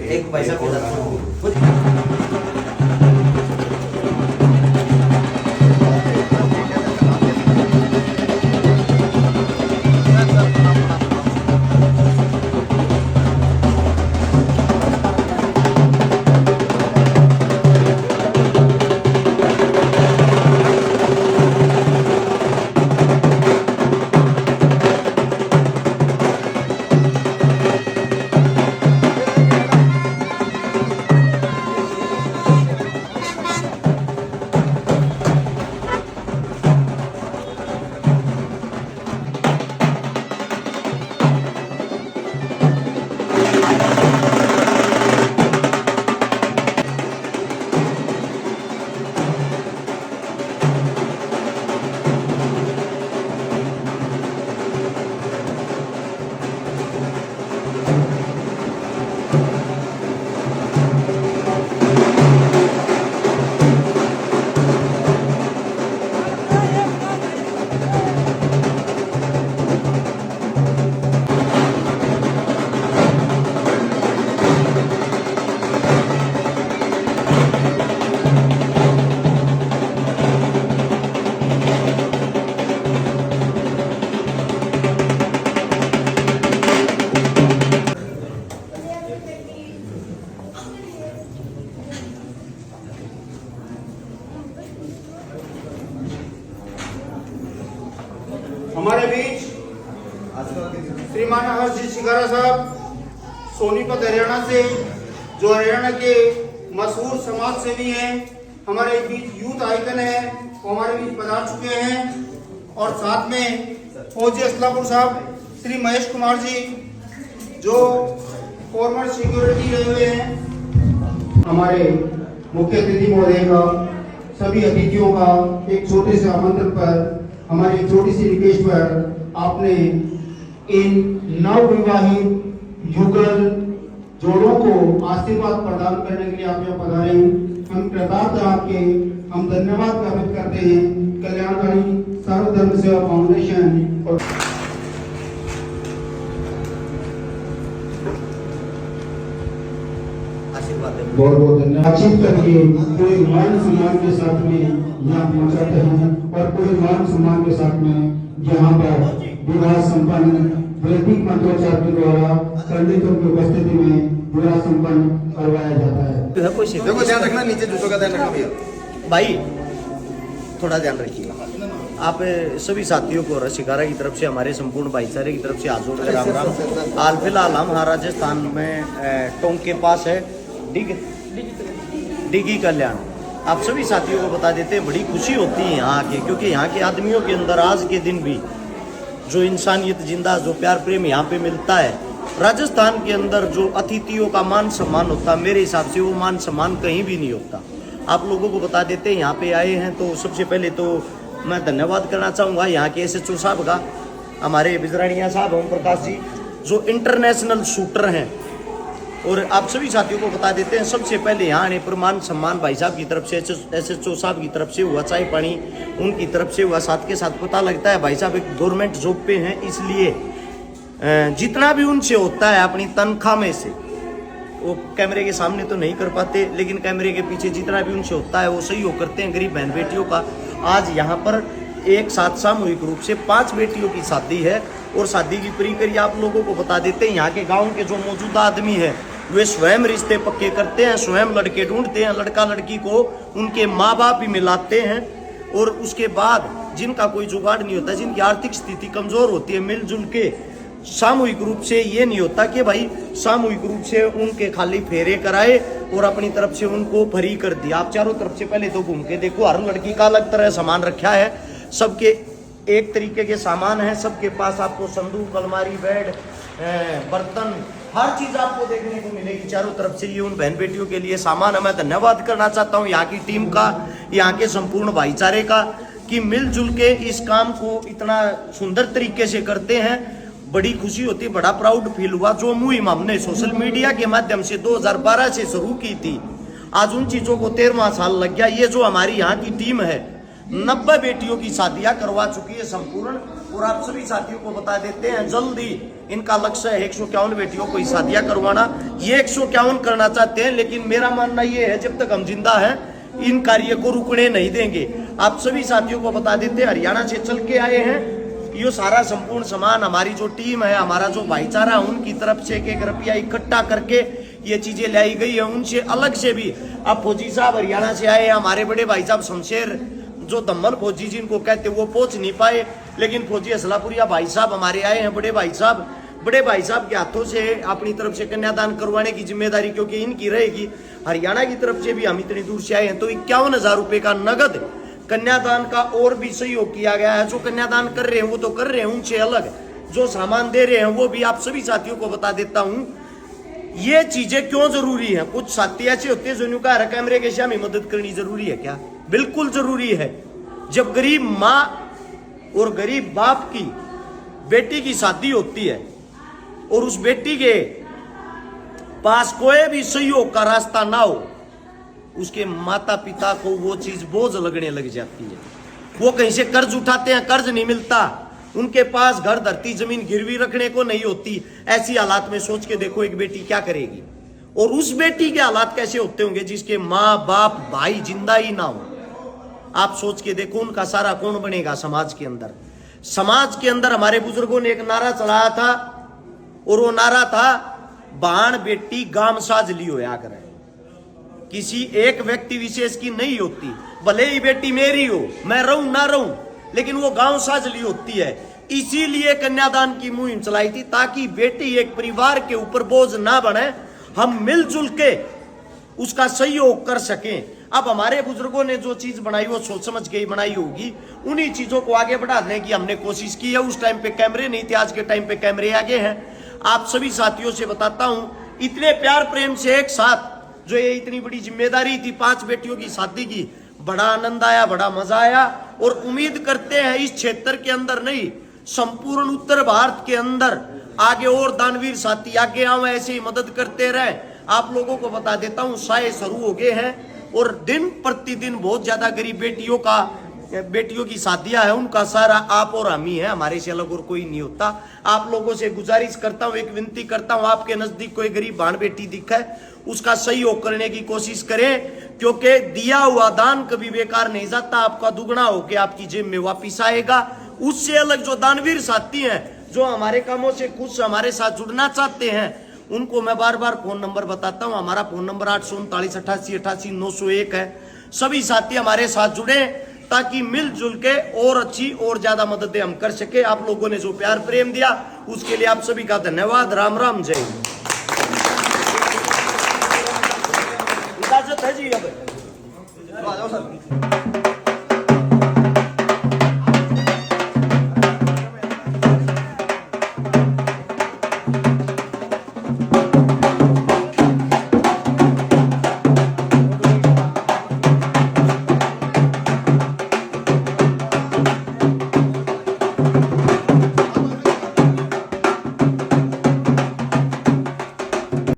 एक पैसा को हमारे बीच श्रीमान हर्षित शिकारा साहब सोनीपत हरियाणा से, जो हरियाणा के मशहूर समाज सेवी हैं, हमारे बीच यूथ आइकन है, वो हमारे बीच पधार चुके हैं। और साथ में फौजी असलापुर साहब श्री महेश कुमार जी, जो फॉर्मर सिक्योरिटी रहे हुए हैं। हमारे मुख्य अतिथि महोदय का, सभी अतिथियों का एक छोटे से आमंत्रण पर, हमारी एक छोटी सी रिक्वेस्ट पर आपने इन नवविवाहित युगल जोड़ों को आशीर्वाद प्रदान करने के लिए आप यहाँ पधारे। हम कृतज्ञ आपके, हम धन्यवाद ज्ञापित करते हैं कल्याणकारी सर्वधर्म सेवा फाउंडेशन और बहुत बहुत धन्यवाद। बातचीत करके पूरे मान सम्मान के साथ में यहाँ पहुँचाते हैं और पूरे मान सम्मान के साथ में यहाँ पर विवाह संपन्न वैदिक मंत्रोच्चार के द्वारा पंडितों की उपस्थिति में विवाह संपन्न करवाया जाता है। देखो ध्यान रखना, नीचे जूतों का ध्यान रखना भैया। भाई थोड़ा ध्यान रखिएगा। आप सभी साथियों को रशिकारा की तरफ से, हमारे संपूर्ण भाईचारे की तरफ से हाथ जोड़ कर राम राम। हाल फिलहाल हम राजस्थान में टोंक के पास है डिगी कल्याण। आप सभी साथियों को बता देते हैं, बड़ी खुशी होती है यहाँ के, क्योंकि यहाँ के आदमियों के अंदर आज के दिन भी जो इंसानियत जिंदा, जो प्यार प्रेम यहाँ पे मिलता है। राजस्थान के अंदर जो अतिथियों का मान सम्मान होता है, मेरे हिसाब से वो मान सम्मान कहीं भी नहीं होता। आप लोगों को बता देते हैं, यहाँ पे आए हैं तो सबसे पहले तो मैं धन्यवाद करना चाहूँगा यहाँ के SHO साहब का, हमारे बिजरानिया साहब ओम प्रकाश जी, जो इंटरनेशनल शूटर हैं। और आप सभी साथियों को बता देते हैं, सबसे पहले यहाँ आने पर मान सम्मान भाई साहब की तरफ से, SHO साहब की तरफ से हुआ, चाय पानी उनकी तरफ से हुआ। साथ के साथ पता लगता है भाई साहब एक गवर्नमेंट जॉब पे हैं, इसलिए जितना भी उनसे होता है अपनी तनख्वाह में से, वो कैमरे के सामने तो नहीं कर पाते, लेकिन कैमरे के पीछे जितना भी उनसे होता है वो सही हो करते हैं गरीब बहन बेटियों का। आज यहाँ पर एक साथ सामूहिक रूप से 5 बेटियों की शादी है और शादी की प्रक्रिया आप लोगों को बता देते हैं। यहाँ के गाँव के जो मौजूदा आदमी है वे स्वयं रिश्ते पक्के करते हैं, स्वयं लड़के ढूंढते हैं, लड़का लड़की को उनके माँ बाप ही मिलाते हैं। और उसके बाद जिनका कोई जुगाड़ नहीं होता, जिनकी आर्थिक स्थिति कमजोर होती है, मिलजुल के सामूहिक रूप से, ये नहीं होता कि भाई सामूहिक रूप से उनके खाली फेरे कराए और अपनी तरफ से उनको फ्री कर दिया। आप चारों तरफ से पहले तो घूम के देखो, हर लड़की का अलग तरह सामान रखा है, सबके एक तरीके के सामान है, सबके पास आपको संदूक, अलमारी, बेड, बर्तन, हर चीज आपको देखने को मिलेगी चारों तरफ से। ये उन बहन बेटियों के लिए सामान है। मैं धन्यवाद करना चाहता हूँ यहाँ की टीम का, यहाँ के संपूर्ण भाईचारे का, कि मिलजुल के इस काम को इतना सुंदर तरीके से करते हैं। बड़ी खुशी होती है, बड़ा प्राउड फील हुआ। जो मुहिम हमने सोशल मीडिया के माध्यम से 2012 से शुरू की थी, आज उन चीजों को 13वां साल लग गया। ये जो हमारी यहाँ की टीम है, 90 बेटियों की शादियां करवा चुकी है संपूर्ण। और आप सभी साथियों को बता देते हैं, जल्दी इनका लक्ष्य है 151 बेटियों को शादियां करवाना। ये 151 करना चाहते हैं, लेकिन मेरा मानना ये है जब तक हम जिंदा हैं इन कार्य को रुकने नहीं देंगे। आप सभी साथियों को बता देते हैं, हरियाणा से चल के आए हैं। ये सारा संपूर्ण सामान हमारी जो टीम है, हमारा जो भाईचारा, उनकी तरफ से 1 रुपया इकट्ठा करके ये चीजें लाई गई है। उनसे अलग से भी अब फौजी साहब हरियाणा से आए हैं, हमारे बड़े भाई साहब शमशेर जो दम्मल फौजी जिनको कहते वो पहुंच नहीं पाए, लेकिन फौजी असलापुरिया भाई साहब हमारे आए हैं। बड़े भाई साहब के हाथों से अपनी तरफ से कन्यादान करवाने की जिम्मेदारी क्योंकि इनकी रहेगी। हरियाणा की तरफ से भी हम इतनी दूर से आए हैं, तो 51,000 रुपए का नगद कन्यादान का और भी सहयोग किया गया है। जो कन्यादान कर रहे हैं वो तो कर रहे हैं, उनसे अलग जो सामान दे रहे हैं वो भी आप सभी साथियों को बता देता हूं। ये चीजें क्यों जरूरी है? कुछ साथी ऐसे होते हैं जो कहा कैमरे के सामने मदद करनी जरूरी है क्या? बिल्कुल जरूरी है। जब गरीब माँ और गरीब बाप की बेटी की शादी होती है और उस बेटी के पास कोई भी सहयोग का रास्ता ना हो, उसके माता पिता को वो चीज बोझ लगने लग जाती है। वो कहीं से कर्ज उठाते हैं, कर्ज नहीं मिलता, उनके पास घर धरती जमीन गिरवी रखने को नहीं होती। ऐसी हालात में सोच के देखो एक बेटी क्या करेगी, और उस बेटी के हालात कैसे होते होंगे जिसके माँ बाप भाई जिंदा ही ना हो। आप सोच के देखो उनका सारा कौन बनेगा समाज के अंदर। समाज के अंदर हमारे बुजुर्गों ने एक नारा चलाया था, और वो नारा था बाण बेटी गाम साज लियो या करे। किसी एक व्यक्ति विशेष की नहीं होती, भले ही बेटी मेरी हो, मैं रहूं ना रहूं, लेकिन वो गांव साज ली होती है। इसीलिए कन्यादान की मुहिम चलाई थी, ताकि बेटी एक परिवार के ऊपर बोझ ना बने, हम मिलजुल के उसका सहयोग कर सकें। अब हमारे बुजुर्गों ने जो चीज बनाई वो सोच समझ के ही बनाई होगी, उन्हीं चीजों को आगे बढ़ाने की हमने कोशिश की है। उस टाइम पे कैमरे नहीं थे, आज के टाइम पे कैमरे आगे हैं। आप सभी साथियों से बताता हूं, इतने प्यार प्रेम से एक साथ जो ये इतनी बड़ी जिम्मेदारी थी 5 बेटियों की शादी की, बड़ा आनंद आया, बड़ा मजा आया। और उम्मीद करते हैं इस क्षेत्र के अंदर नहीं, संपूर्ण उत्तर भारत के अंदर आगे और दानवीर साथी आगे आवे, ऐसे ही मदद करते रहे। आप लोगों को बता देता हूं, साए शुरू हो गए हैं और दिन प्रतिदिन बहुत ज्यादा गरीब बेटियों की शादियां है, उनका सारा आप और हम ही है, हमारे से अलग और कोई नहीं होता। आप लोगों से गुजारिश करता हूं, एक विनती करता हूं, आपके नजदीक कोई गरीब भाण बेटी दिखे, उसका सहयोग करने की कोशिश करें, क्योंकि दिया हुआ दान कभी बेकार नहीं जाता, आपका दुगना होकर आपकी जेब में वापिस आएगा। उससे अलग जो दानवीर साथी हैं, जो हमारे कामों से खुश हमारे साथ जुड़ना चाहते हैं, उनको मैं बार बार फोन नंबर बताता हूं। हमारा फोन नंबर 8398888 है। सभी साथी हमारे साथ जुड़े ताकि मिलजुल के और अच्छी और ज्यादा मददें हम कर सके। आप लोगों ने जो प्यार प्रेम दिया उसके लिए आप सभी का धन्यवाद। राम राम, जय हिंद।